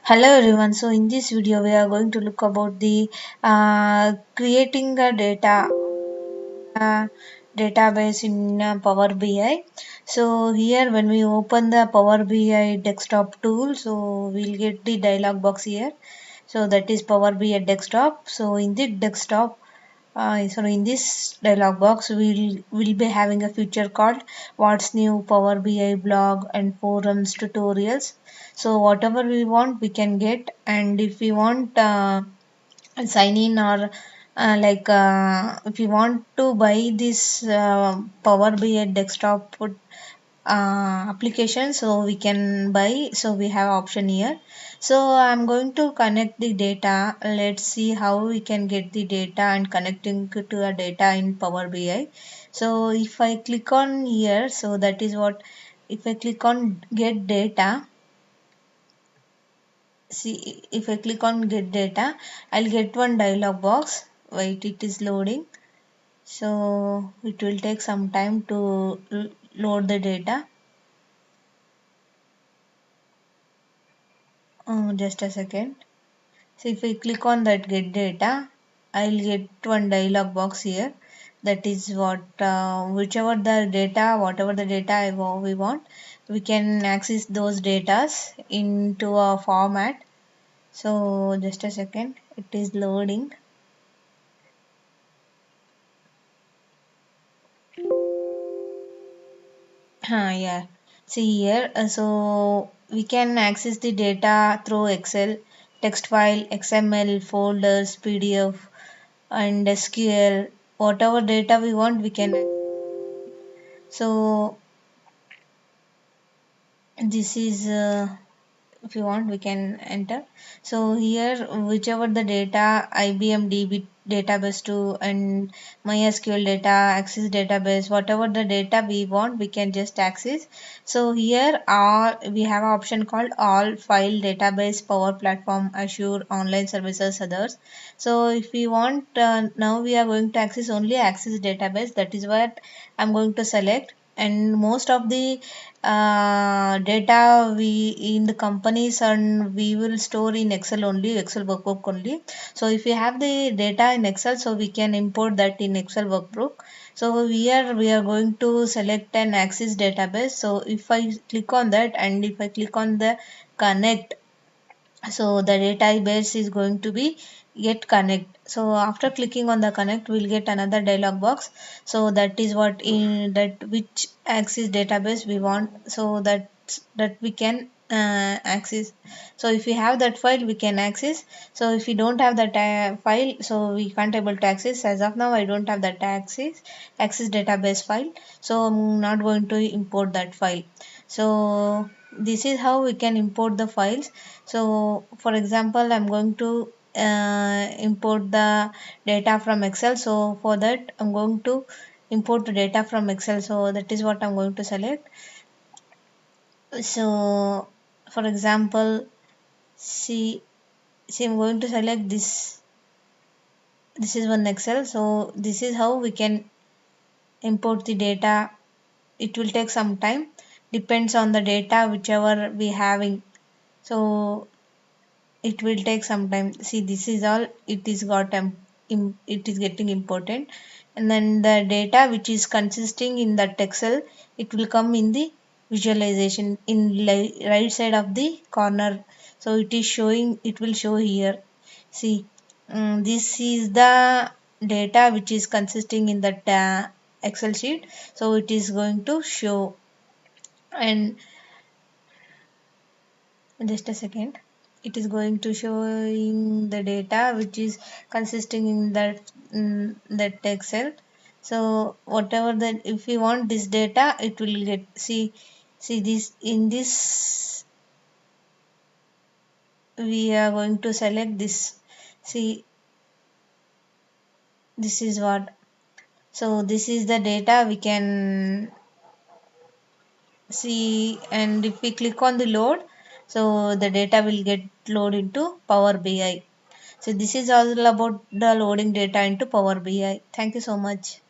Hello everyone. So in this video we are going to look about the creating a uh, database in Power BI. So here when we open the Power BI desktop tool, so we'll get the dialog box here. So that is Power BI desktop. So in the desktop, in this dialog box we'll be having a feature called what's new Power BI blog and forums tutorials. So whatever we want we can get, and if we want sign in or if you want to buy this Power BI desktop application, so we can buy. So we have option here. So I'm going to connect the data. Let's see how we can get the data and connecting to a data in Power BI. So if I click on here, so that is what, if I click on get data, see, if I click on get data, I'll get one dialog box. Wait, it is loading. So it will take some time to load the data. Just a second. So if I click on that get data, I'll get one dialog box here. That is what, whichever the data, whatever the data we want, we can access those datas into a format. So just a second, it is loading. Yeah. See here, so we can access the data through Excel, text file, XML, folders, PDF, and SQL. Whatever data we want, we can. So this is if you want we can enter. So here whichever the data, IBM DB database to and MySQL data, Access database, whatever the data we want we can just access. So here all we have an option called all file database, Power Platform, Azure, online services, others. So if we want, now we are going to access only Access database, that is what I'm going to select. And most of the data we in the companies, and we will store in Excel only, Excel workbook only. So if you have the data in Excel, so we can import that in Excel workbook. So here we are going to select an Access database. So if I click on that and if I click on the connect, so the database is going to be get connect. So after clicking on the connect, we'll get another dialog box. So that is what, in that which Access database we want, so that we can access. So if we have that file we can access. So if we don't have that file, so we can't able to access. As of now I don't have that access database file, so I'm not going to import that file. So this is how we can import the files. So for example, I'm going to import the data from Excel. So for that I'm going to import the data from Excel. So that is what I'm going to select. So for example, see I'm going to select this. This is one Excel. So this is how we can import the data. It will take some time, depends on the data whichever we having. So it will take some time. See, this is all, it is got it is getting important, and then the data which is consisting in that Excel, it will come in the visualization in right side of the corner. So it is showing, it will show here. See, this is the data which is consisting in that Excel sheet. So it is going to show. And just a second, it is going to showing the data which is consisting in that Excel. So whatever that, if we want this data, it will get, see this, in this we are going to select this. See, this is what, so this is the data we can see. And if we click on the load, so the data will get loaded into Power BI. So this is all about the loading data into Power BI. Thank you so much.